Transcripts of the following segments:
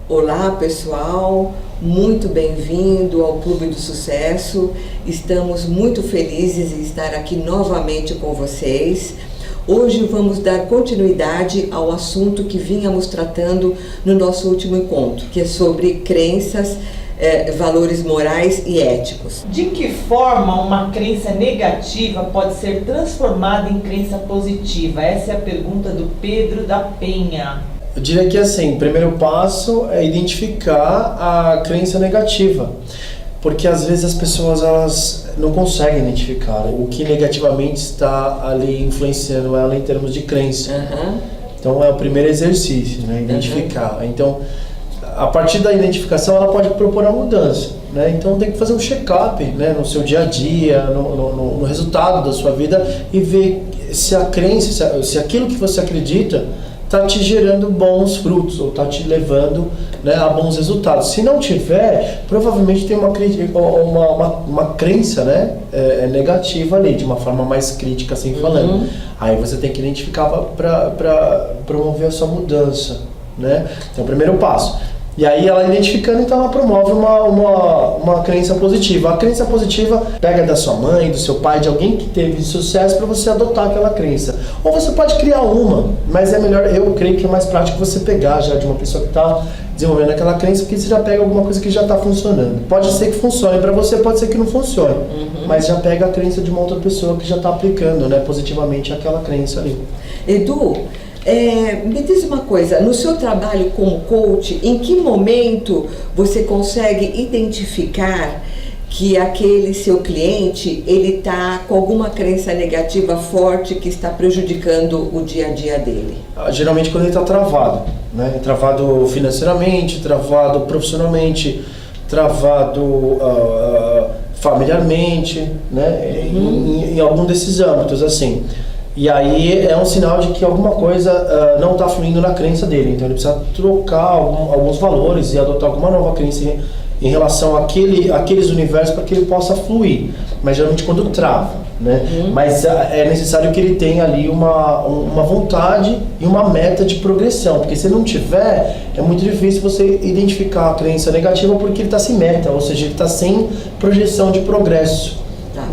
Olá pessoal, muito bem-vindo ao Clube do Sucesso. Estamos muito felizes em estar aqui novamente com vocês. Hoje vamos dar continuidade ao assunto que vínhamos tratando no nosso último encontro, que é sobre crenças, valores morais e éticos. De que forma uma crença negativa pode ser transformada em crença positiva? Essa é a pergunta do Pedro da Penha. Eu diria que assim, o primeiro passo é identificar a crença negativa, porque às vezes as pessoas elas não conseguem identificar o que negativamente está ali influenciando ela em termos de crença. Então é o primeiro exercício, né? Identificar. Então, a partir da identificação ela pode propor uma mudança, né? Então tem que fazer um check-up, né, no seu dia a dia, no resultado da sua vida e ver se a crença, se aquilo que você acredita está te gerando bons frutos ou está te levando, né, a bons resultados. Se não tiver, provavelmente tem uma crença, né, negativa ali, de uma forma mais crítica, assim falando. Aí você tem que identificar para promover a sua mudança, né? Então, o primeiro passo. E aí ela identificando, então ela promove uma crença positiva. A crença positiva pega da sua mãe, do seu pai, de alguém que teve sucesso para você adotar aquela crença. Ou você pode criar uma, mas é melhor, eu creio que é mais prático você pegar já de uma pessoa que está desenvolvendo aquela crença, porque você já pega alguma coisa que já está funcionando. Pode ser que funcione para você, pode ser que não funcione, mas já pega a crença de uma outra pessoa que já está aplicando, né, positivamente aquela crença ali. Edu, me diz uma coisa, no seu trabalho como coach, em que momento você consegue identificar que aquele seu cliente, ele está com alguma crença negativa forte que está prejudicando o dia a dia dele? Geralmente quando ele está travado, né? Travado financeiramente, travado profissionalmente, travado familiarmente, né? Em algum desses âmbitos, assim. E aí é um sinal de que alguma coisa não está fluindo na crença dele. Então ele precisa trocar alguns valores e adotar alguma nova crença em relação àqueles universos para que ele possa fluir. Mas geralmente quando trava, né? Mas é necessário que ele tenha ali uma vontade e uma meta de progressão. Porque se não tiver, é muito difícil você identificar a crença negativa porque ele está sem meta, ou seja, ele está sem projeção de progresso.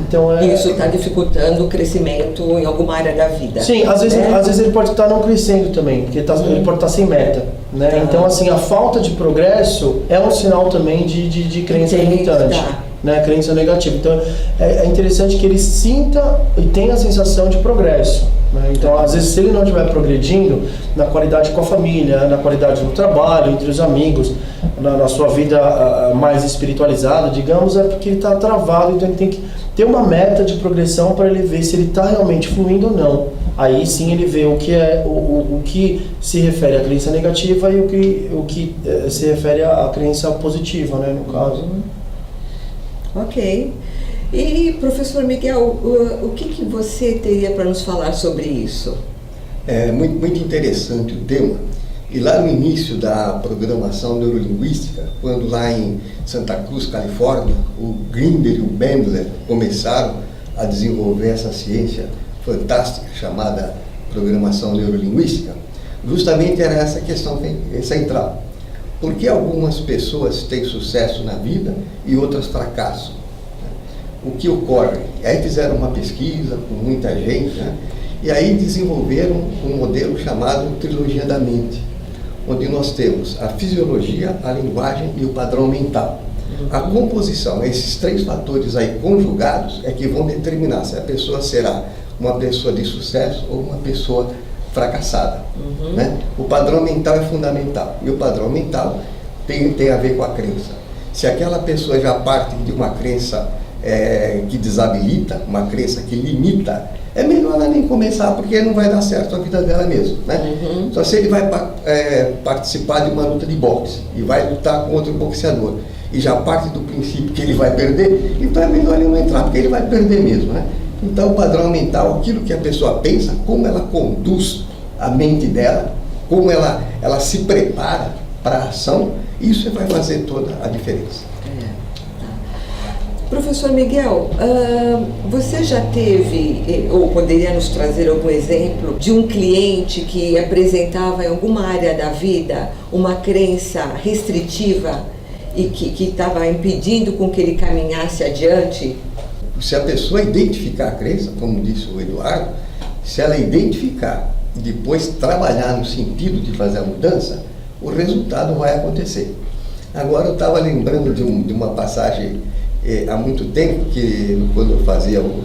Então, isso está dificultando o crescimento em alguma área da vida. Sim, às vezes ele pode estar não crescendo também, porque ele pode estar sem meta, né? Então, assim, a falta de progresso é um sinal também de crença limitante, né? Crença negativa. Então, é interessante que ele sinta e tenha a sensação de progresso, né? Então, às vezes, se ele não estiver progredindo na qualidade com a família, na qualidade no trabalho, entre os amigos, na sua vida mais espiritualizada, digamos, é porque ele está travado. Então, ele tem que ter uma meta de progressão para ele ver se ele está realmente fluindo ou não. Aí sim ele vê o que se refere à crença negativa e o que se refere à crença positiva, né, no caso. Ok. E, professor Miguel, o que você teria para nos falar sobre isso? É muito interessante o tema. E lá no início da programação neurolinguística, quando lá em Santa Cruz, Califórnia, o Grinder e o Bandler começaram a desenvolver essa ciência fantástica chamada programação neurolinguística, justamente era essa questão central. Por que algumas pessoas têm sucesso na vida e outras fracassam? O que ocorre? Aí fizeram uma pesquisa com muita gente, né? E aí desenvolveram um modelo chamado trilogia da mente, onde nós temos a fisiologia, a linguagem e o padrão mental. A composição, esses três fatores aí conjugados, é que vão determinar se a pessoa será uma pessoa de sucesso ou uma pessoa fracassada. Né? O padrão mental é fundamental, e o padrão mental tem a ver com a crença. Se aquela pessoa já parte de uma crença que desabilita, uma crença que limita, é melhor ela nem começar, porque não vai dar certo a vida dela mesmo, né? Só se ele vai participar de uma luta de boxe e vai lutar com outro boxeador e já parte do princípio que ele vai perder, então é melhor ele não entrar, porque ele vai perder mesmo, né? Então o padrão mental, aquilo que a pessoa pensa, como ela conduz a mente dela, como ela se prepara para a ação, isso vai fazer toda a diferença. Professor Miguel, você já teve, ou poderia nos trazer algum exemplo de um cliente que apresentava em alguma área da vida uma crença restritiva e que estava impedindo com que ele caminhasse adiante? Se a pessoa identificar a crença, como disse o Eduardo, se ela identificar e depois trabalhar no sentido de fazer a mudança, o resultado vai acontecer. Agora eu estava lembrando de uma passagem há muito tempo, que quando eu fazia o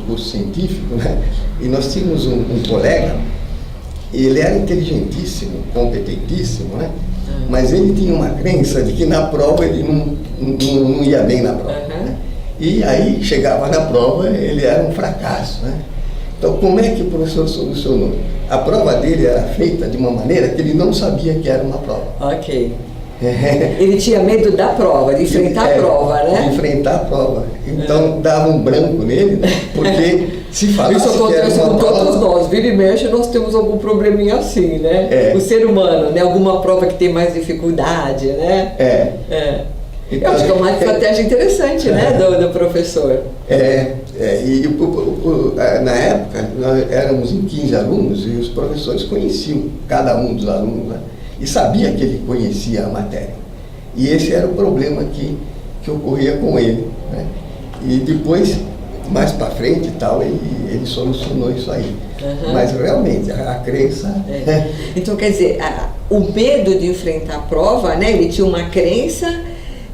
curso científico, né, e nós tínhamos um colega, ele era inteligentíssimo, competentíssimo, né, mas ele tinha uma crença de que na prova ele não ia bem na prova. Né, e aí chegava na prova, ele era um fracasso. Né. Então como é que o professor solucionou? A prova dele era feita de uma maneira que ele não sabia que era uma prova. Ok. Ele tinha medo da prova, de enfrentar a prova, né? De enfrentar a prova. Então dava um branco nele, né? Porque se falasse isso acontece com todos nós, vira e mexe, nós temos algum probleminha assim, né? O ser humano, né? Alguma prova que tem mais dificuldade, né? Então, eu acho que é uma estratégia interessante, né? Do professor. Na época, nós éramos em 15 alunos e os professores conheciam cada um dos alunos, né? E sabia que ele conhecia a matéria. E esse era o problema que ocorria com ele. Né? E depois, mais para frente e tal, ele solucionou isso aí. Mas realmente, a crença... Então, quer dizer, o medo de enfrentar a prova, né? Ele tinha uma crença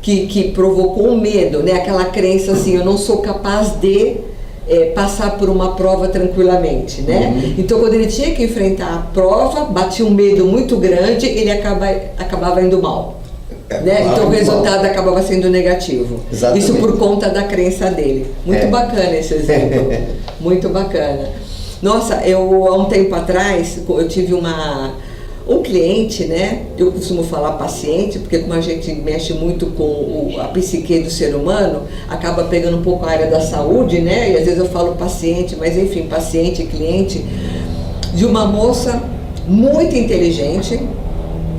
que provocou um medo, né? Aquela crença assim, eu não sou capaz de passar por uma prova tranquilamente, né? Então, quando ele tinha que enfrentar a prova, batia um medo muito grande, ele acabava indo mal. Né? Então, o resultado acabava sendo negativo. Exatamente. Isso por conta da crença dele. Muito bacana esse exemplo. Muito bacana. Nossa, há um tempo atrás, eu tive um cliente, né? Eu costumo falar paciente, porque como a gente mexe muito com a psique do ser humano, acaba pegando um pouco a área da saúde, né? E às vezes eu falo paciente, mas enfim, paciente, cliente, de uma moça muito inteligente,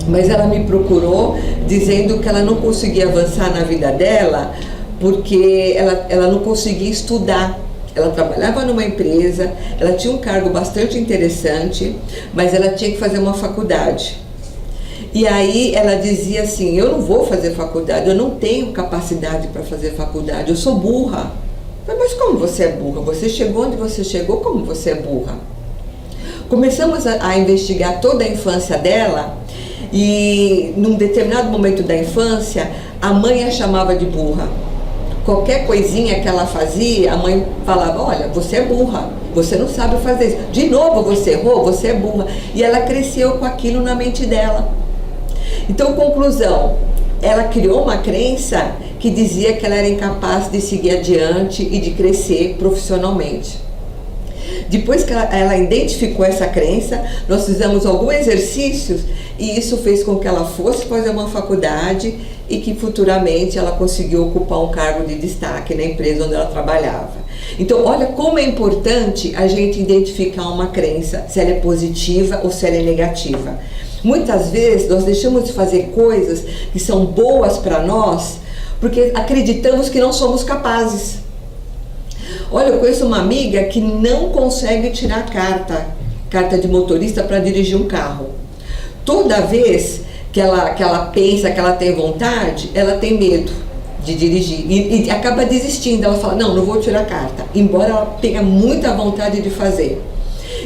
mas ela me procurou dizendo que ela não conseguia avançar na vida dela porque ela não conseguia estudar. Ela trabalhava numa empresa, ela tinha um cargo bastante interessante, mas ela tinha que fazer uma faculdade. E aí ela dizia assim, eu não vou fazer faculdade, eu não tenho capacidade para fazer faculdade, eu sou burra. Mas como você é burra? Você chegou onde você chegou, como você é burra? Começamos a investigar toda a infância dela e num determinado momento da infância, a mãe a chamava de burra. Qualquer coisinha que ela fazia, a mãe falava, olha, você é burra, você não sabe fazer isso. De novo você errou, você é burra. E ela cresceu com aquilo na mente dela. Então, conclusão, ela criou uma crença que dizia que ela era incapaz de seguir adiante e de crescer profissionalmente. Depois que ela identificou essa crença, nós fizemos alguns exercícios e isso fez com que ela fosse fazer uma faculdade e que futuramente ela conseguiu ocupar um cargo de destaque na empresa onde ela trabalhava. Então, olha como é importante a gente identificar uma crença, se ela é positiva ou se ela é negativa. Muitas vezes nós deixamos de fazer coisas que são boas para nós porque acreditamos que não somos capazes. Olha, eu conheço uma amiga que não consegue tirar carta de motorista para dirigir um carro. Toda vez que ela pensa que ela tem vontade, ela tem medo de dirigir e acaba desistindo. Ela fala, não vou tirar carta, embora ela tenha muita vontade de fazer.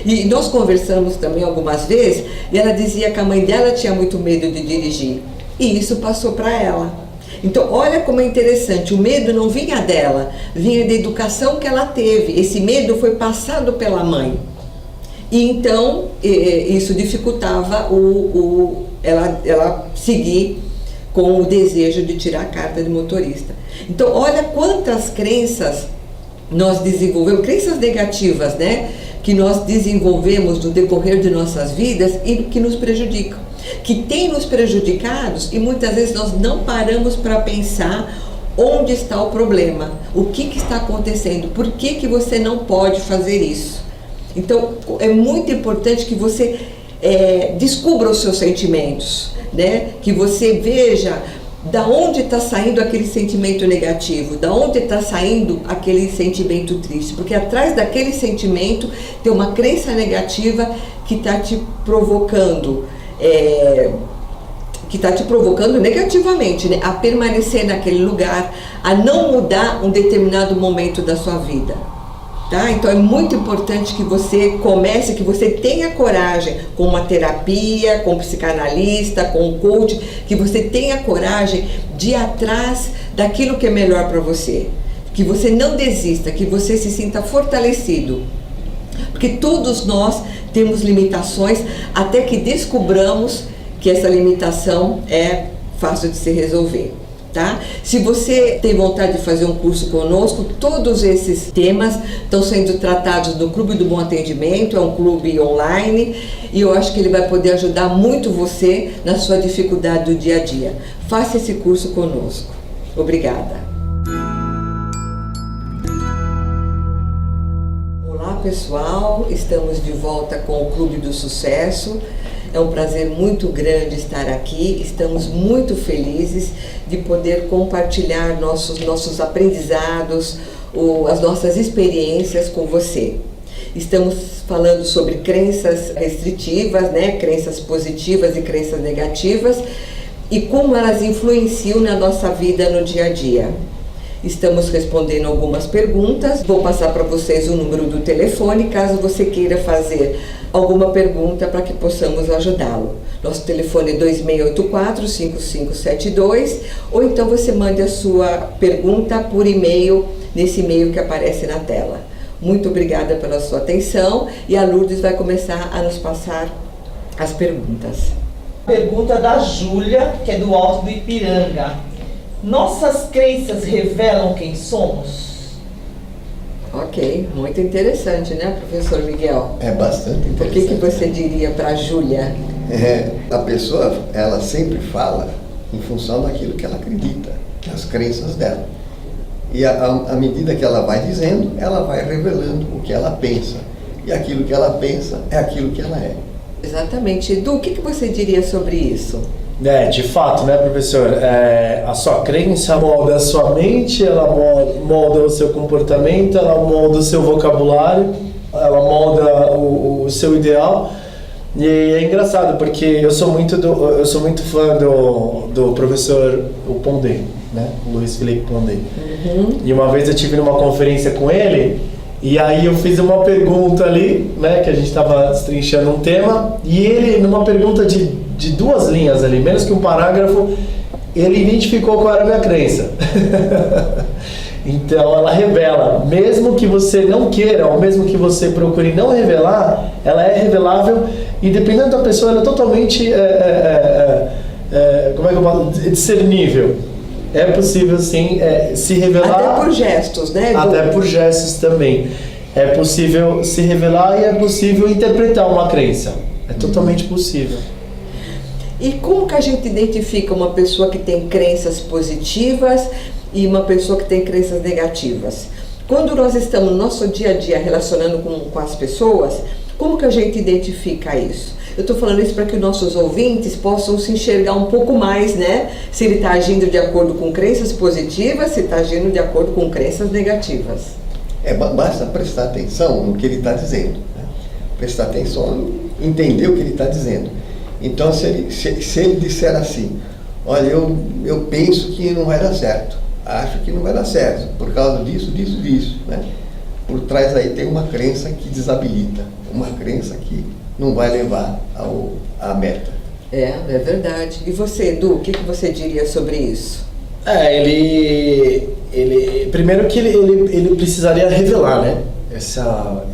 E nós conversamos também algumas vezes e ela dizia que a mãe dela tinha muito medo de dirigir e isso passou para ela. Então, olha como é interessante, o medo não vinha dela, vinha da educação que ela teve. Esse medo foi passado pela mãe. E então, isso dificultava ela seguir com o desejo de tirar a carta de motorista. Então, olha quantas crenças nós desenvolvemos, crenças negativas, né? Que nós desenvolvemos no decorrer de nossas vidas e que nos prejudicam, que tem nos prejudicados e muitas vezes nós não paramos para pensar onde está o problema, o que está acontecendo, por que você não pode fazer isso. Então é muito importante que você descubra os seus sentimentos, né? Que você veja da onde está saindo aquele sentimento negativo, da onde está saindo aquele sentimento triste, porque atrás daquele sentimento tem uma crença negativa que está te provocando, negativamente, né? A permanecer naquele lugar, a não mudar um determinado momento da sua vida. Tá? Então é muito importante que você comece, que você tenha coragem com uma terapia, com um psicanalista, com um coach, que você tenha coragem de ir atrás daquilo que é melhor para você. Que você não desista, que você se sinta fortalecido. Porque todos nós temos limitações até que descobramos que essa limitação é fácil de se resolver. Tá? Se você tem vontade de fazer um curso conosco, todos esses temas estão sendo tratados no Clube do Bom Atendimento, é um clube online, e eu acho que ele vai poder ajudar muito você na sua dificuldade do dia a dia. Faça esse curso conosco. Obrigada. Olá pessoal, estamos de volta com o Clube do Sucesso. É um prazer muito grande estar aqui, estamos muito felizes de poder compartilhar nossos aprendizados, as nossas experiências com você. Estamos falando sobre crenças restritivas, né? Crenças positivas e crenças negativas e como elas influenciam na nossa vida no dia a dia. Estamos respondendo algumas perguntas, vou passar para vocês o número do telefone, caso você queira fazer alguma pergunta para que possamos ajudá-lo. Nosso telefone é 2684-5572, ou então você mande a sua pergunta por e-mail, nesse e-mail que aparece na tela. Muito obrigada pela sua atenção e a Lourdes vai começar a nos passar as perguntas. Pergunta da Júlia, que é do Alto do Ipiranga. Nossas crenças revelam quem somos? Ok, muito interessante, né, professor Miguel? É bastante interessante. O que você diria para a Júlia? A pessoa, ela sempre fala em função daquilo que ela acredita, das crenças dela. E à medida que ela vai dizendo, ela vai revelando o que ela pensa. E aquilo que ela pensa é aquilo que ela é. Exatamente. Edu, o que você diria sobre isso? De fato, né, professor? A sua crença molda a sua mente, ela molda o seu comportamento, ela molda o seu vocabulário, ela molda o seu ideal. E é engraçado, porque eu sou muito fã do professor Pondé, né? Luiz Felipe Pondé. Uhum. E uma vez eu estive numa conferência com ele, e aí eu fiz uma pergunta ali, né, que a gente estava destrinchando um tema, e ele, numa pergunta de 2 linhas ali, menos que um parágrafo, ele identificou qual era a minha crença. Então ela revela, mesmo que você não queira, ou mesmo que você procure não revelar, ela é revelável, e dependendo da pessoa, ela é totalmente como é que eu falo? Discernível. É possível sim se revelar. Até por gestos, né? Até por gestos também. É possível se revelar e é possível interpretar uma crença. É totalmente possível. E como que a gente identifica uma pessoa que tem crenças positivas e uma pessoa que tem crenças negativas? Quando nós estamos no nosso dia a dia relacionando com as pessoas, como que a gente identifica isso? Eu estou falando isso para que os nossos ouvintes possam se enxergar um pouco mais, né? Se ele está agindo de acordo com crenças positivas, se está agindo de acordo com crenças negativas. Basta prestar atenção no que ele está dizendo, né? Prestar atenção, entender o que ele está dizendo. Então, se ele disser assim, olha, eu penso que não vai dar certo, acho que não vai dar certo, por causa disso, né? Por trás aí tem uma crença que desabilita, uma crença que não vai levar à meta. É verdade. E você, Edu, o que você diria sobre isso? Primeiro que ele precisaria revelar, né?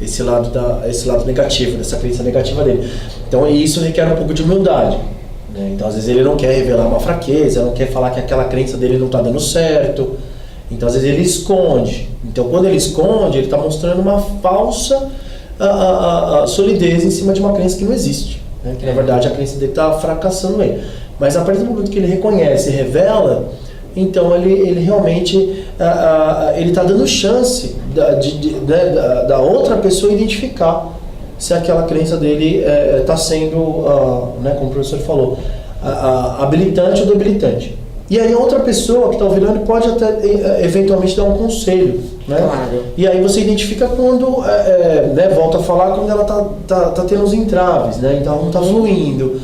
Esse lado negativo, dessa crença negativa dele. Então isso requer um pouco de humildade, né? Então às vezes ele não quer revelar uma fraqueza, não quer falar que aquela crença dele não está dando certo. Então às vezes ele esconde. Então quando ele esconde, ele está mostrando uma falsa solidez em cima de uma crença que não existe, né? Que na verdade a crença dele está fracassando ele. Mas a partir do momento que ele reconhece e revela, então ele realmente ele está dando chance da outra pessoa identificar se aquela crença dele está sendo, né, como o professor falou, habilitante ou debilitante. E aí outra pessoa que está ouvindo pode até eventualmente dar um conselho, né? Claro. E aí você identifica quando, né, volta a falar, quando ela tá tendo os entraves, né? Então ela não está fluindo,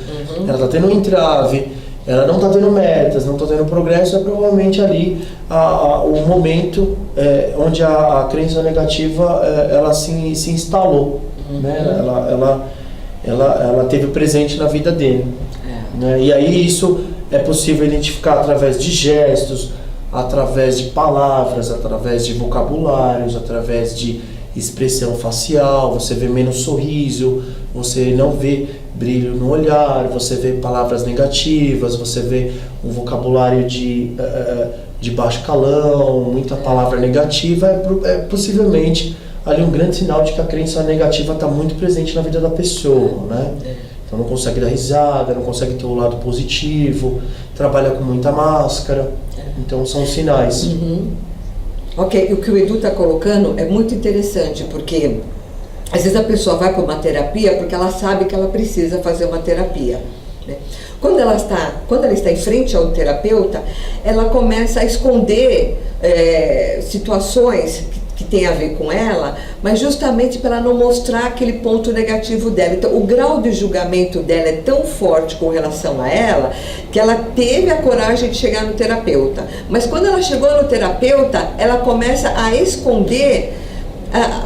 ela está tendo um entrave, ela não está tendo metas, não está tendo progresso, é provavelmente ali o momento onde a crença negativa ela se instalou, né? Ela teve presente na vida dele. Né? E aí isso é possível identificar através de gestos, através de palavras, através de vocabulários, através de expressão facial. Você vê menos sorriso, você não vê brilho no olhar, você vê palavras negativas, você vê um vocabulário de baixo calão, muita palavra negativa. É possivelmente ali um grande sinal de que a crença negativa está muito presente na vida da pessoa, né? Então não consegue dar risada, não consegue ter o lado positivo, trabalha com muita máscara. Então são sinais. Ok, o que o Edu está colocando é muito interessante, porque às vezes a pessoa vai para uma terapia porque ela sabe que ela precisa fazer uma terapia, né? Quando ela está em frente ao terapeuta, ela começa a esconder situações que tem a ver com ela, mas justamente para ela não mostrar aquele ponto negativo dela. Então, o grau de julgamento dela é tão forte com relação a ela, que ela teve a coragem de chegar no terapeuta. Mas quando ela chegou no terapeuta, ela começa a esconder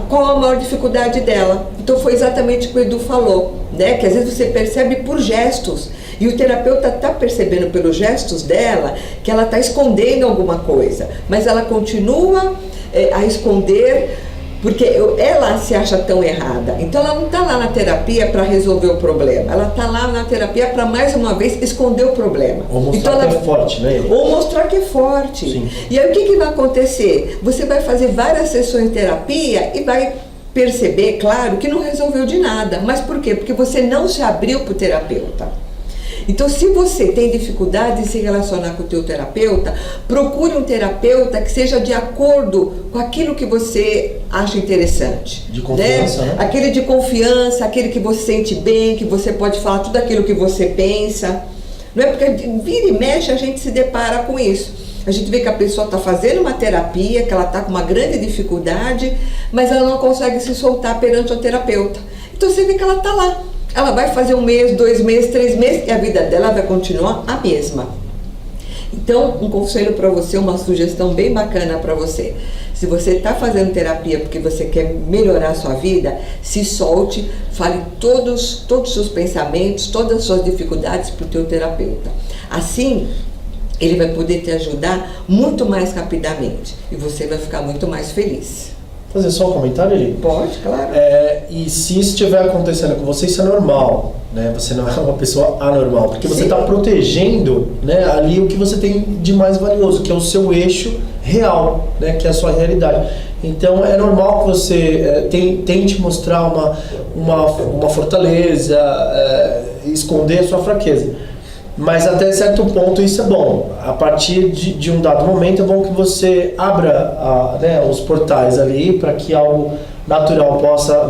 qual a maior dificuldade dela. Então, foi exatamente o que o Edu falou, né? Que às vezes você percebe por gestos, e o terapeuta está percebendo pelos gestos dela que ela está escondendo alguma coisa, mas ela continua a esconder porque ela se acha tão errada. Então ela não está lá na terapia para resolver o problema, ela está lá na terapia para mais uma vez esconder o problema. Ou mostrar então, que é forte, né? Ou mostrar que é forte. Sim. E aí o que vai acontecer? Você vai fazer várias sessões de terapia e vai perceber, claro, que não resolveu de nada. Mas por quê? Porque você não se abriu para o terapeuta. Então, se você tem dificuldade de se relacionar com o teu terapeuta, procure um terapeuta que seja de acordo com aquilo que você acha interessante. De confiança, né? Aquele de confiança, aquele que você sente bem, que você pode falar tudo aquilo que você pensa. Não é porque vira e mexe a gente se depara com isso. A gente vê que a pessoa está fazendo uma terapia, que ela está com uma grande dificuldade, mas ela não consegue se soltar perante o terapeuta. Então você vê que ela está lá. Ela vai fazer 1 mês, 2 meses, 3 meses e a vida dela vai continuar a mesma. Então, um conselho para você, uma sugestão bem bacana para você. Se você está fazendo terapia porque você quer melhorar a sua vida, se solte, fale todos os seus pensamentos, todas as suas dificuldades para o teu terapeuta. Assim, ele vai poder te ajudar muito mais rapidamente e você vai ficar muito mais feliz. Fazer só um comentário ali? Pode, claro. E se isso estiver acontecendo com você, isso é normal, né? Você não é uma pessoa anormal, porque você está protegendo, né, ali o que você tem de mais valioso, que é o seu eixo real, né, que é a sua realidade. Então é normal que você tente mostrar uma fortaleza, esconder a sua fraqueza. Mas até certo ponto isso é bom. A partir de um dado momento é bom que você abra os portais ali para que algo natural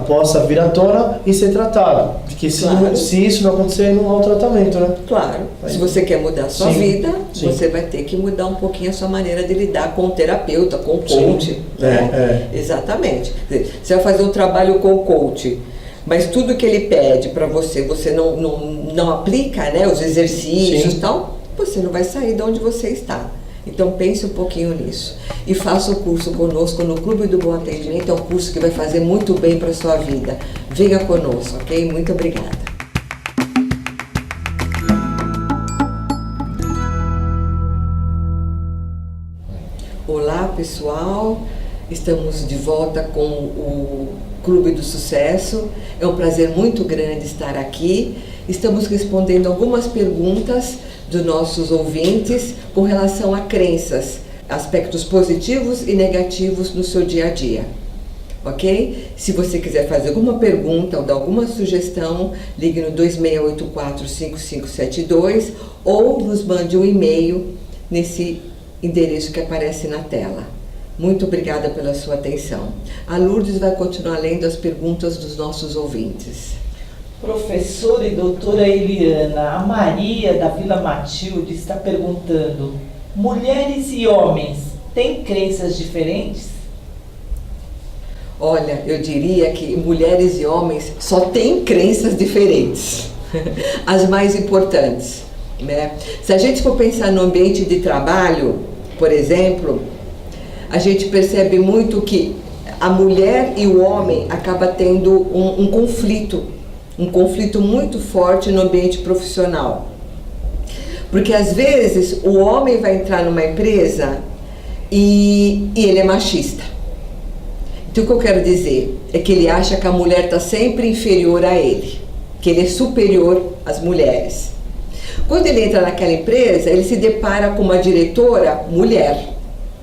possa vir à tona e ser tratado. Porque se isso não acontecer, não há o tratamento, né? Claro. Se você quer mudar a sua vida, você vai ter que mudar um pouquinho a sua maneira de lidar com o terapeuta, com o coach. Né? Exatamente. Quer dizer, você vai fazer um trabalho com o coach, mas tudo que ele pede para você não aplica, né, os exercícios e tal, você não vai sair de onde você está. Então pense um pouquinho nisso. E faça o curso conosco no Clube do Bom Atendimento, é um curso que vai fazer muito bem para a sua vida. Venha conosco, ok? Muito obrigada. Olá, pessoal. Estamos de volta com o Clube do Sucesso. É um prazer muito grande estar aqui. Estamos respondendo algumas perguntas dos nossos ouvintes com relação a crenças, aspectos positivos e negativos no seu dia a dia. Ok? Se você quiser fazer alguma pergunta ou dar alguma sugestão, ligue no 2684-5572 ou nos mande um e-mail nesse endereço que aparece na tela. Muito obrigada pela sua atenção. A Lourdes vai continuar lendo as perguntas dos nossos ouvintes. Professora e doutora Eliana, a Maria da Vila Matilde está perguntando: Mulheres e homens têm crenças diferentes? Olha, eu diria que mulheres e homens só têm crenças diferentes, as mais importantes, né? Se a gente for pensar no ambiente de trabalho, por exemplo, a gente percebe muito que a mulher e o homem acabam tendo um conflito muito forte no ambiente profissional. Porque às vezes o homem vai entrar numa empresa e ele é machista. Então o que eu quero dizer é que ele acha que a mulher está sempre inferior a ele, que ele é superior às mulheres. Quando ele entra naquela empresa, ele se depara com uma diretora mulher,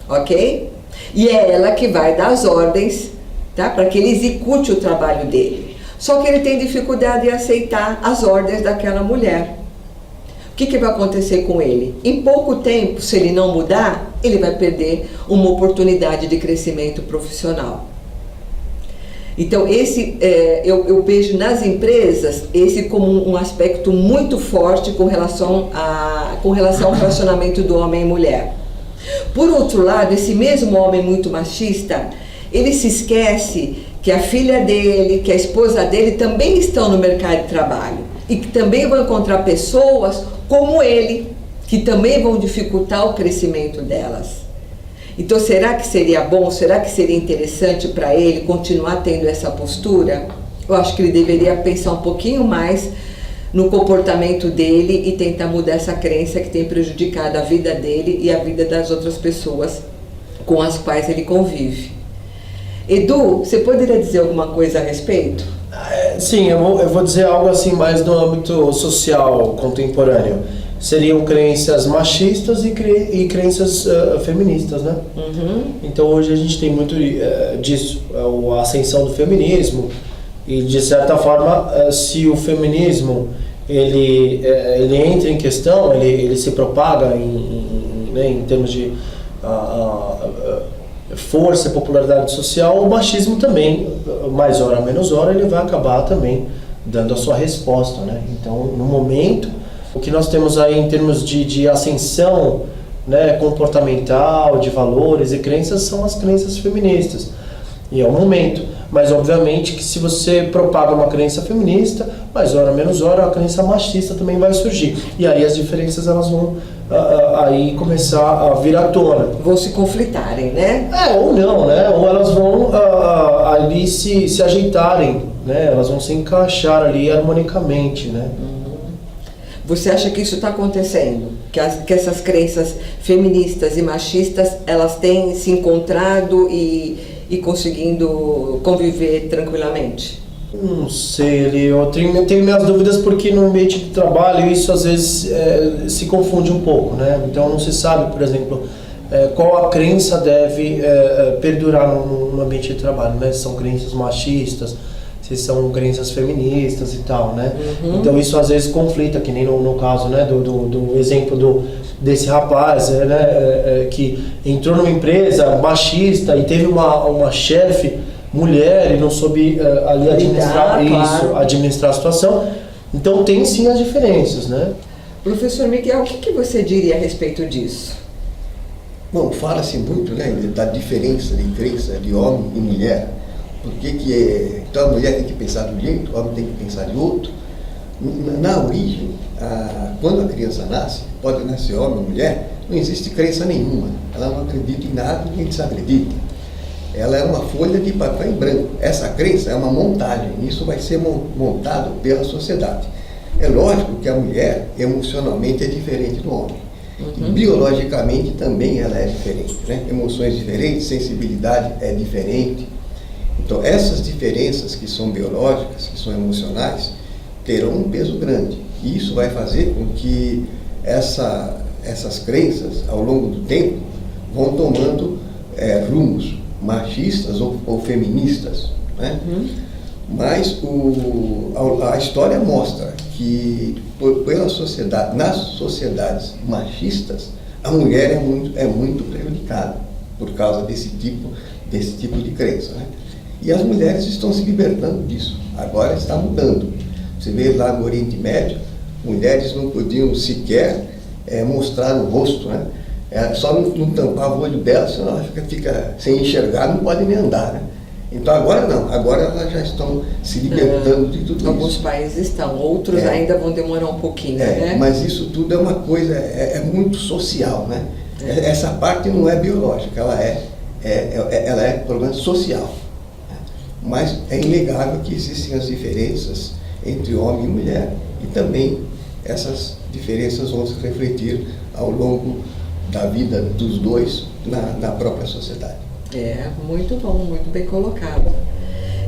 ok? E é ela que vai dar as ordens, tá? Para que ele execute o trabalho dele. Só que ele tem dificuldade em aceitar as ordens daquela mulher. O que vai acontecer com ele? Em pouco tempo, se ele não mudar, ele vai perder uma oportunidade de crescimento profissional. Então, eu vejo nas empresas esse como um aspecto muito forte com relação ao relacionamento do homem e mulher. Por outro lado, esse mesmo homem muito machista, ele se esquece que a filha dele, que a esposa dele também estão no mercado de trabalho e que também vão encontrar pessoas como ele, que também vão dificultar o crescimento delas. Então, será que seria bom, será que seria interessante para ele continuar tendo essa postura? Eu acho que ele deveria pensar um pouquinho mais no comportamento dele e tentar mudar essa crença que tem prejudicado a vida dele e a vida das outras pessoas com as quais ele convive. Edu, você poderia dizer alguma coisa a respeito? Sim, eu vou dizer algo assim mais no âmbito social contemporâneo. Seriam crenças machistas e crenças feministas, né? Uhum. Então hoje a gente tem muito disso, a ascensão do feminismo, e de certa forma, se o feminismo ele entra em questão, ele se propaga em termos de força e popularidade social, o machismo também, mais hora menos hora, ele vai acabar também dando a sua resposta, né? Então, no momento, o que nós temos aí em termos de ascensão, né, comportamental, de valores e crenças, são as crenças feministas. E é o momento. Mas, obviamente, que se você propaga uma crença feminista, mais hora menos hora, a crença machista também vai surgir. E aí as diferenças elas vão aí começar a vir à tona. Vão se conflitarem, né? Ou não, né? Ou elas vão ali se ajeitarem, né? Elas vão se encaixar ali harmonicamente, né? Você acha que isso está acontecendo? Que essas crenças feministas e machistas, elas têm se encontrado e conseguindo conviver tranquilamente? Não sei, eu tenho minhas dúvidas porque no ambiente de trabalho isso às vezes se confunde um pouco, né? Então não se sabe, por exemplo, qual a crença deve perdurar no ambiente de trabalho, né? Se são crenças machistas, se são crenças feministas e tal, né? Uhum. Então isso às vezes conflita, que nem no caso, né, do exemplo desse rapaz, né, que entrou numa empresa machista e teve uma chefe mulher e não soube ali administrar claro. administrar a situação. Então tem sim as diferenças, né? Professor Miguel, o que você diria a respeito disso? Bom, fala-se muito, né, da diferença de crença de homem e mulher. Então a mulher tem que pensar de um jeito, o homem tem que pensar de outro. Na origem, quando a criança nasce, pode nascer homem ou mulher, não existe crença nenhuma. Ela não acredita em nada, ninguém desacredita. Ela é uma folha de papel em branco. Essa crença é uma montagem, isso vai ser montado pela sociedade. É lógico que a mulher emocionalmente é diferente do homem. Uhum. E biologicamente também ela é diferente, né? Emoções diferentes, sensibilidade é diferente. Então essas diferenças que são biológicas, que são emocionais, terão um peso grande. E isso vai fazer com que essas crenças, ao longo do tempo, vão tomando rumos machistas ou feministas, né? Uhum. Mas a história mostra que pela sociedade, nas sociedades machistas, a mulher é muito prejudicada por causa desse tipo de crença, né? E as mulheres estão se libertando disso. Agora está mudando. Você vê lá no Oriente Médio, mulheres não podiam sequer mostrar o rosto, né? Só não tampava o olho dela, senão ela fica sem enxergar, não pode nem andar, né? Então agora não, agora elas já estão se libertando de tudo isso. Alguns países estão, outros ainda vão demorar um pouquinho, né? Mas isso tudo é uma coisa, é muito social, né? Essa parte não é biológica, ela é problema social. Mas é inegável que existem as diferenças entre homem e mulher, e também essas diferenças vão se refletir ao longo da vida dos dois na própria sociedade. Muito bom, muito bem colocado.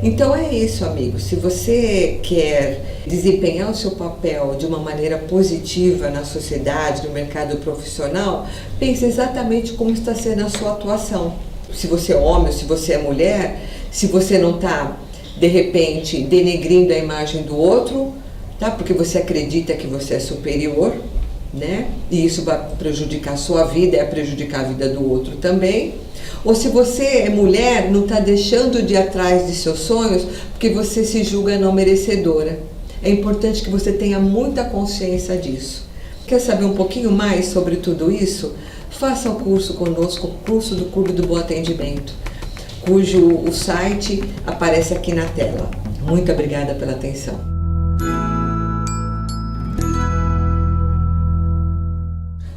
Então é isso, amigo. Se você quer desempenhar o seu papel de uma maneira positiva na sociedade, no mercado profissional, pense exatamente como está sendo a sua atuação. Se você é homem ou se você é mulher, se você não está, de repente, denegrindo a imagem do outro, tá? Porque você acredita que você é superior, né? E isso vai prejudicar a sua vida, prejudicar a vida do outro também. Ou se você é mulher, não está deixando de ir atrás de seus sonhos porque você se julga não merecedora. É importante que você tenha muita consciência disso. Quer saber um pouquinho mais sobre tudo isso? Faça um curso conosco, o curso do Clube do Bom Atendimento, cujo o site aparece aqui na tela. Muito obrigada pela atenção.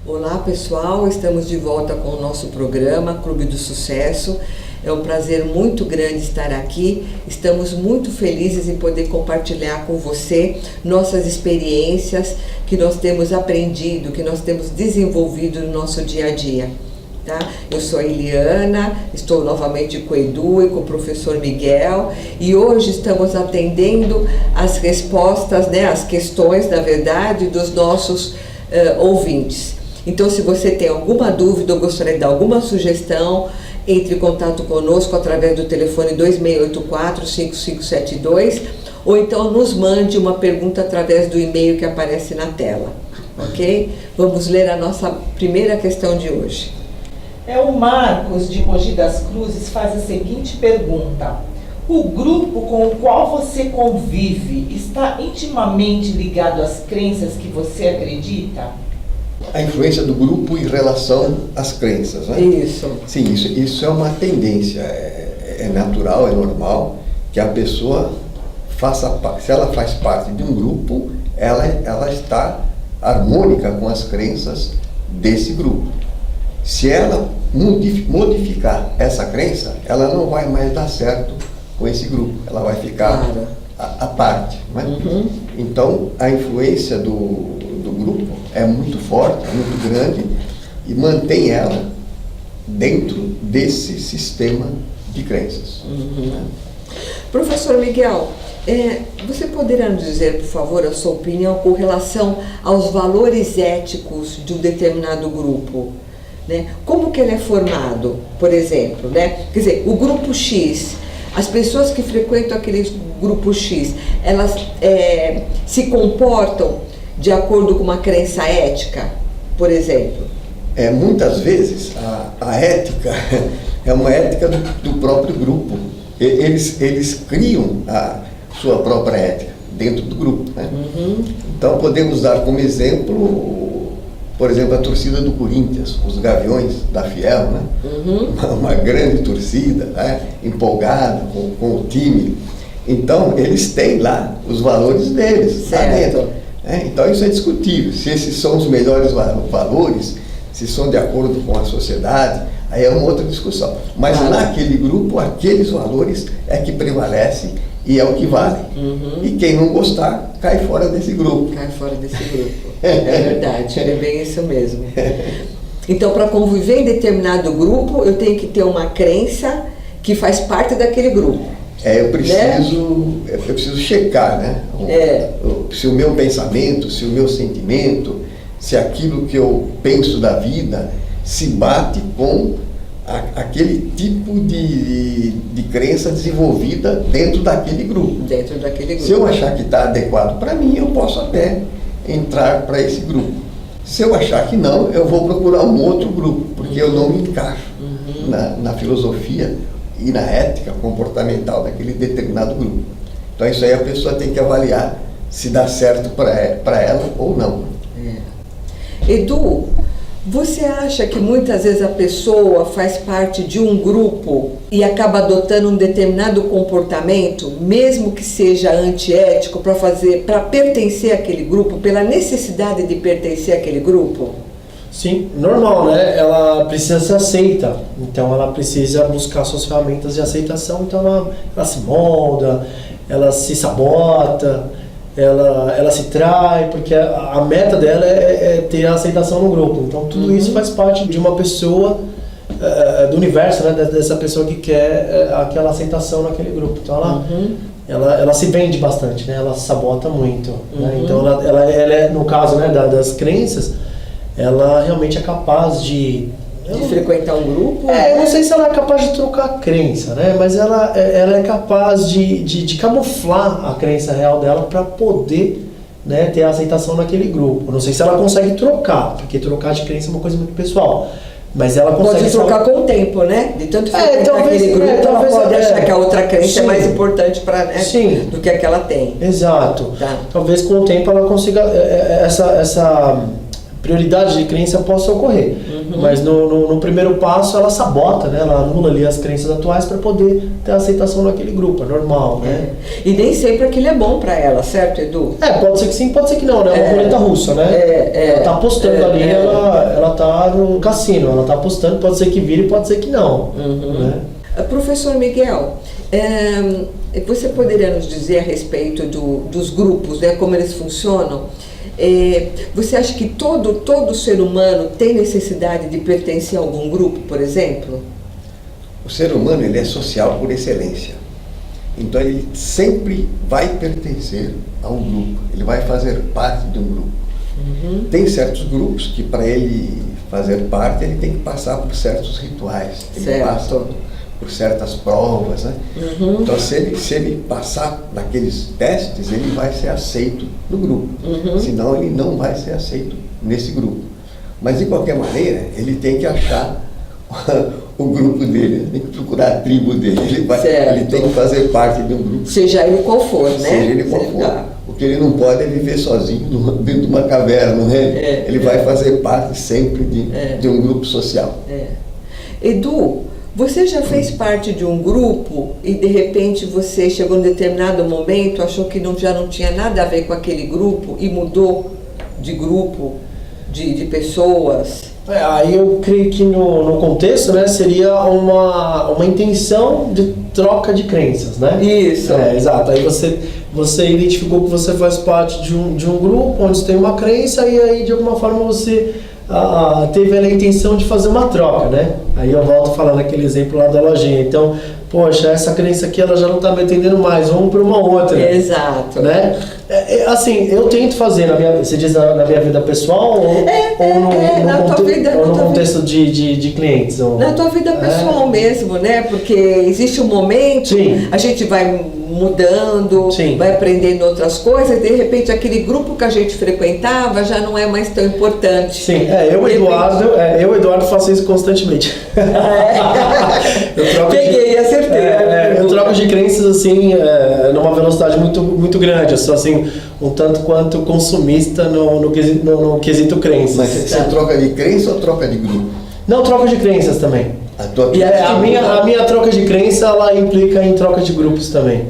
Olá pessoal, estamos de volta com o nosso programa Clube do Sucesso. É um prazer muito grande estar aqui. Estamos muito felizes em poder compartilhar com você nossas experiências que nós temos aprendido, que nós temos desenvolvido no nosso dia a dia. Tá? Eu sou a Eliana, estou novamente com o Edu e com o professor Miguel e hoje estamos atendendo as respostas, né, as questões, na verdade, dos nossos ouvintes. Então, se você tem alguma dúvida ou gostaria de dar alguma sugestão, entre em contato conosco através do telefone 2684-5572 ou então nos mande uma pergunta através do e-mail que aparece na tela, ok? Vamos ler a nossa primeira questão de hoje. O Marcos de Mogi das Cruzes faz a seguinte pergunta: o grupo com o qual você convive está intimamente ligado às crenças que você acredita? A influência do grupo em relação às crenças, né? Isso. Sim, isso é uma tendência, é natural, é normal que a pessoa faça parte. Se ela faz parte de um grupo, ela está harmônica com as crenças desse grupo. Se ela modificar essa crença, ela não vai mais dar certo com esse grupo, ela vai ficar à parte, né? Então, a influência do grupo é muito forte, muito grande e mantém ela dentro desse sistema de crenças. Professor Miguel, você poderá nos dizer, por favor, a sua opinião com relação aos valores éticos de um determinado grupo? Né? Como que ele é formado, por exemplo, né? Quer dizer, o grupo X, as pessoas que frequentam aquele grupo X, elas se comportam de acordo com uma crença ética, por exemplo? Muitas vezes a ética é uma ética do próprio grupo. Eles criam a sua própria ética dentro do grupo, né? Então podemos dar como exemplo, por exemplo, a torcida do Corinthians, os Gaviões da Fiel, né? Uma grande torcida, né? Empolgada com o time. Então eles têm lá os valores deles, lá dentro. Então isso é discutível, se esses são os melhores valores, se são de acordo com a sociedade, aí é uma outra discussão. Mas naquele grupo, aqueles valores é que prevalecem e é o que vale. E quem não gostar, cai fora desse grupo. Cai fora desse grupo, é verdade, é bem isso mesmo. Então, para conviver em determinado grupo, eu tenho que ter uma crença que faz parte daquele grupo. Eu preciso checar, né? Se o meu pensamento, se o meu sentimento, se aquilo que eu penso da vida se bate com aquele tipo de crença desenvolvida dentro daquele grupo. Dentro daquele grupo. Se eu achar que está adequado para mim, eu posso até entrar para esse grupo. Se eu achar que não, eu vou procurar um outro grupo, porque eu não me encaixo na filosofia e na ética comportamental daquele determinado grupo. Então isso aí a pessoa tem que avaliar se dá certo para ela ou não. Edu, Você acha que muitas vezes a pessoa faz parte de um grupo e acaba adotando um determinado comportamento, mesmo que seja antiético, para pertencer àquele grupo, pela necessidade de pertencer àquele grupo? Sim, normal, né? Ela precisa ser aceita, então ela precisa buscar suas ferramentas de aceitação, então ela se molda, ela se sabota, ela se trai, porque a meta dela é ter a aceitação no grupo. Então tudo isso faz parte de uma pessoa, do universo, né? Dessa pessoa que quer aquela aceitação naquele grupo. Então ela se vende bastante, né? Ela se sabota muito. Né? Então ela é, no caso, né, das crenças, ela realmente é capaz de frequentar um grupo? Eu não sei se ela é capaz de trocar a crença, né? Mas ela é capaz de camuflar a crença real dela para poder, né, ter a aceitação naquele grupo. Eu não sei se ela consegue trocar, porque trocar de crença é uma coisa muito pessoal. Mas ela consegue... Pode trocar com o tempo, né? De tanto frequentar aquele grupo, ela pode achar que a outra crença é mais importante para, né, do que a que ela tem. Exato. Tá. Talvez com o tempo ela consiga... Essa prioridade de crença possa ocorrer, mas no primeiro passo ela sabota, né? Ela anula ali as crenças atuais para poder ter aceitação naquele grupo, é normal, né? E nem sempre aquilo é bom para ela, certo, Edu? Pode ser que sim, pode ser que não, né? É uma roleta russa, né? Ela tá apostando ali, ela tá no cassino, ela tá apostando, pode ser que vire, pode ser que não. Né? Professor Miguel, você poderia nos dizer a respeito dos grupos, né? Como eles funcionam? Você acha que todo ser humano tem necessidade de pertencer a algum grupo, por exemplo? O ser humano, ele é social por excelência. Então ele sempre vai pertencer a um grupo, ele vai fazer parte de um grupo. Tem certos grupos que, para ele fazer parte, ele tem que passar por certos rituais, ele passa por certas provas, né? Então se ele passar naqueles testes, ele vai ser aceito no grupo, senão ele não vai ser aceito nesse grupo. Mas de qualquer maneira, ele tem que achar o grupo dele, tem que procurar a tribo dele, ele tem que fazer parte de um grupo. Seja ele qual for, né? Seja ele qual for. O que ele não pode é viver sozinho dentro de uma caverna, né? Ele vai fazer parte sempre de um grupo social. Edu, você já fez parte de um grupo e de repente você chegou em determinado momento, achou que já não tinha nada a ver com aquele grupo e mudou de grupo, de pessoas? Aí eu creio que no contexto, né, seria uma intenção de troca de crenças, né? Isso. Exato. Aí você identificou que você faz parte de um grupo onde você tem uma crença e aí de alguma forma você teve a intenção de fazer uma troca, né? Aí eu volto falando aquele exemplo lá da lojinha. Então, poxa, essa crença aqui ela já não está me atendendo mais, vamos para uma outra. Exato. Né? Assim, eu tento fazer, você diz na minha vida pessoal ou no contexto de clientes? Na tua vida pessoal mesmo, né? Porque existe um momento, a gente vai mudando, vai aprendendo outras coisas, de repente aquele grupo que a gente frequentava já não é mais tão importante. Sim, eu e Eduardo faço isso constantemente. Eu troco de crenças assim, numa velocidade muito grande. Eu sou assim, um tanto quanto consumista no quesito crenças. Mas você troca de crença ou troca de grupo? Não, troca de crenças também. A minha troca de crença, ela implica em troca de grupos também.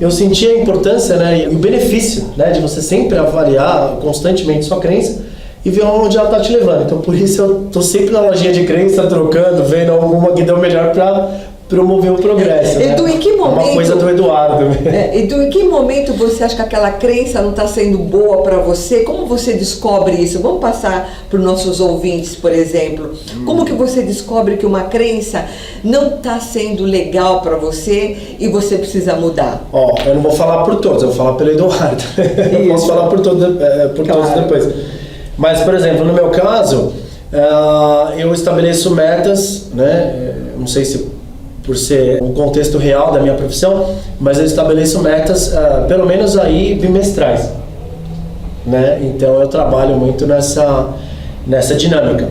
Eu senti a importância, né, e o benefício, né, de você sempre avaliar constantemente sua crença e ver onde ela está te levando. Então por isso eu tô sempre na lojinha de crença, trocando, vendo alguma que deu melhor para promover o progresso. Edu, né? em que momento, é uma coisa do Eduardo. Edu, em que momento você acha que aquela crença não está sendo boa para você? Como você descobre isso? Vamos passar para os nossos ouvintes, por exemplo. Como que você descobre que uma crença não está sendo legal para você e você precisa mudar? Eu não vou falar por todos, eu vou falar pelo Eduardo. Eu posso falar por todos depois. Mas, por exemplo, no meu caso, eu estabeleço metas, né? Não sei se por ser o contexto real da minha profissão, mas eu estabeleço metas, pelo menos aí, bimestrais, né? Então eu trabalho muito nessa dinâmica.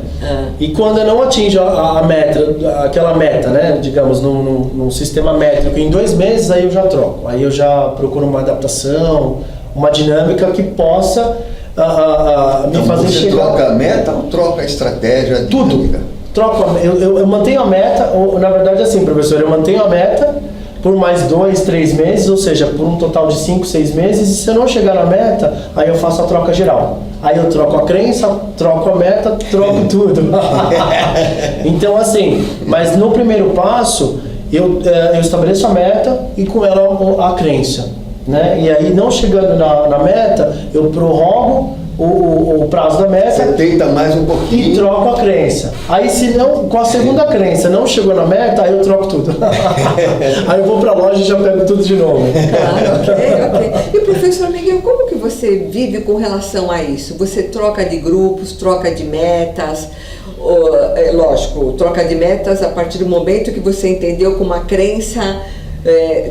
E quando eu não atinjo a meta, aquela meta, né? Digamos, num sistema métrico, em 2 meses, aí eu já troco. Aí eu já procuro uma adaptação, uma dinâmica que possa me fazer você chegar... troca a meta ou troca a estratégia? Tudo. Eu mantenho a meta, ou, na verdade assim, professor, eu mantenho a meta por mais 2, 3 meses, ou seja, por um total de 5, 6 meses, e se eu não chegar na meta, aí eu faço a troca geral. Aí eu troco a crença, troco a meta, troco tudo. Então assim, mas no primeiro passo, eu estabeleço a meta e com ela a crença, né? E aí não chegando na meta, eu prorrogo o prazo da meta. Você tenta mais um pouquinho. E troco a crença. Aí se não, com a segunda crença não chegou na meta, aí eu troco tudo. Aí eu vou pra loja e já pego tudo de novo. Claro, ok. E professor Miguel, como que você vive com relação a isso? Você troca de grupos, troca de metas, lógico, troca de metas a partir do momento que você entendeu que uma crença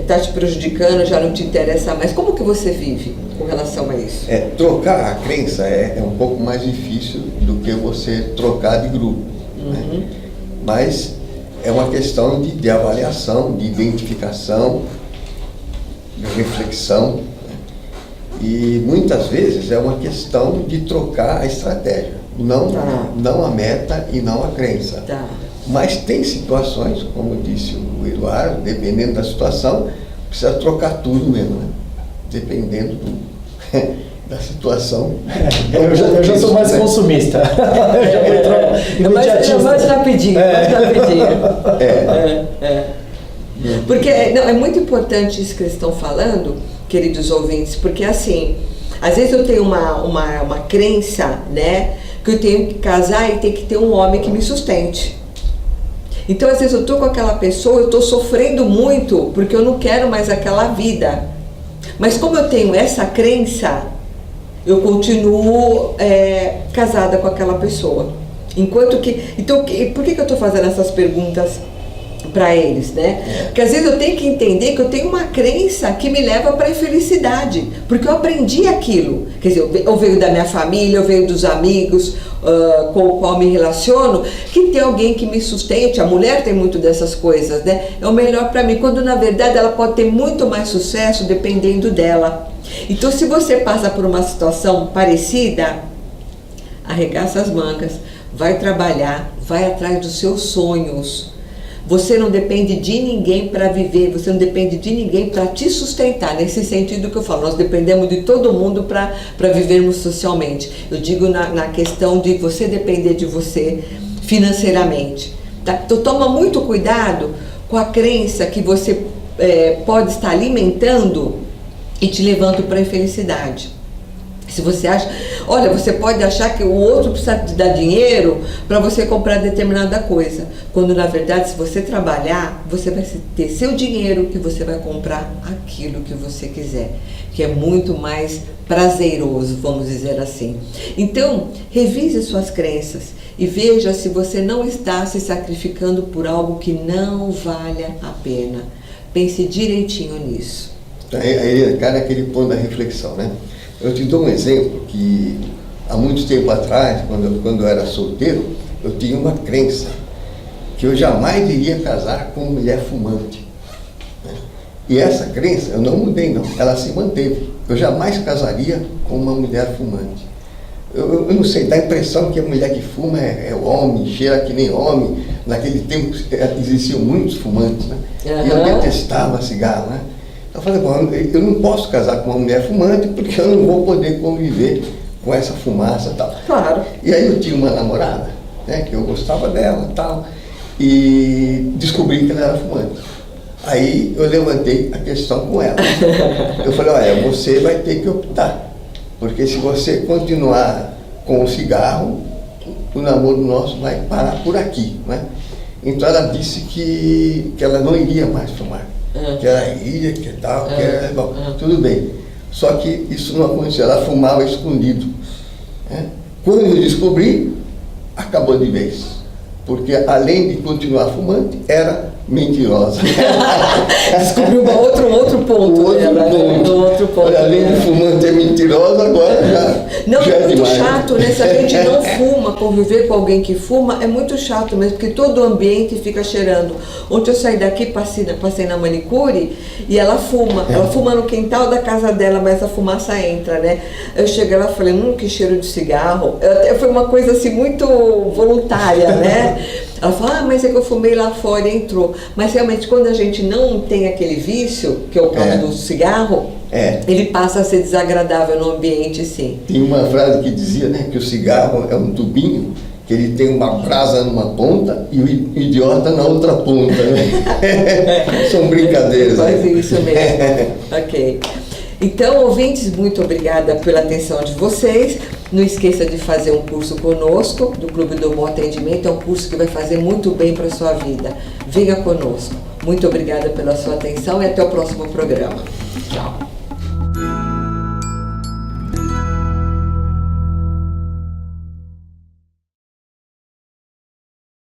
está te prejudicando, já não te interessa mais. Como que você vive com relação a isso? Trocar a crença é um pouco mais difícil do que você trocar de grupo. Né? Mas é uma questão de avaliação, de identificação, de reflexão. Né? E muitas vezes é uma questão de trocar a estratégia, não a meta e não a crença. Tá. Mas tem situações, como disse o Eduardo, dependendo da situação, precisa trocar tudo mesmo, né? Dependendo da situação. Eu já sou mais consumista. É mais rapidinho, Porque é muito importante isso que eles estão falando, queridos ouvintes, porque assim, às vezes eu tenho uma crença, né, que eu tenho que casar e tem que ter um homem que me sustente. Então, às vezes eu estou com aquela pessoa, eu estou sofrendo muito porque eu não quero mais aquela vida. Mas como eu tenho essa crença, eu continuo casada com aquela pessoa. Enquanto que... Então, por que eu estou fazendo essas perguntas para eles, né? Porque às vezes eu tenho que entender que eu tenho uma crença que me leva para a infelicidade, porque eu aprendi aquilo. Quer dizer, eu venho da minha família, eu venho dos amigos com o qual me relaciono, que tem alguém que me sustente. A mulher tem muito dessas coisas, né? É o melhor para mim, quando na verdade ela pode ter muito mais sucesso dependendo dela. Então, se você passa por uma situação parecida, arregaça as mangas, vai trabalhar, vai atrás dos seus sonhos. Você não depende de ninguém para viver, você não depende de ninguém para te sustentar, nesse sentido que eu falo, nós dependemos de todo mundo para vivermos socialmente. Eu digo na questão de você depender de você financeiramente. Tá? Então toma muito cuidado com a crença que você pode estar alimentando e te levando para a infelicidade. Se você acha, olha, você pode achar que o outro precisa te dar dinheiro para você comprar determinada coisa, quando na verdade, se você trabalhar, você vai ter seu dinheiro que você vai comprar aquilo que você quiser, que é muito mais prazeroso, vamos dizer assim. Então, revise suas crenças e veja se você não está se sacrificando por algo que não valha a pena. Pense direitinho nisso. Aí cai naquele ponto da reflexão, né? Eu te dou um exemplo que há muito tempo atrás, quando eu era solteiro, eu tinha uma crença que eu jamais iria casar com uma mulher fumante. Né? E essa crença eu não mudei não, ela se manteve. Eu jamais casaria com uma mulher fumante. Eu não sei, dá a impressão que a mulher que fuma é homem, cheira que nem homem. Naquele tempo existiam muitos fumantes, né? E eu detestava cigarro, né? Eu falei, bom, eu não posso casar com uma mulher fumante porque eu não vou poder conviver com essa fumaça e tal. Claro. E aí eu tinha uma namorada, né, que eu gostava dela e tal, e descobri que ela era fumante. Aí eu levantei a questão com ela. Eu falei, olha, você vai ter que optar, porque se você continuar com o cigarro, o namoro nosso vai parar por aqui, né? Então ela disse que ela não iria mais fumar. Que ela ia, que tal, que era, bom, tudo bem. Só que isso não aconteceu, ela fumava escondido. Né? Quando eu descobri, acabou de vez. Porque além de continuar fumante, era mentirosa. Descobriu outro ponto. Outro ponto. Além de fumante é mentirosa, agora Não, já é muito demais. chato, né? Se a gente não fuma, conviver com alguém que fuma, é muito chato mesmo, porque todo o ambiente fica cheirando. Ontem eu saí daqui, passei na manicure e ela fuma. Ela fuma no quintal da casa dela, mas a fumaça entra, né? Eu cheguei lá e falei, que cheiro de cigarro. Foi uma coisa assim muito voluntária, né? Ela fala, mas é que eu fumei lá fora e entrou. Mas realmente, quando a gente não tem aquele vício, que é o caso do cigarro, ele passa a ser desagradável no ambiente, sim. Tem uma frase que dizia, né, que o cigarro é um tubinho, que ele tem uma brasa numa ponta e o idiota na outra ponta, né? São brincadeiras. Faz isso mesmo. Ok. Então, ouvintes, muito obrigada pela atenção de vocês. Não esqueça de fazer um curso conosco, do Clube do Bom Atendimento. É um curso que vai fazer muito bem para a sua vida. Venha conosco. Muito obrigada pela sua atenção e até o próximo programa. Tchau.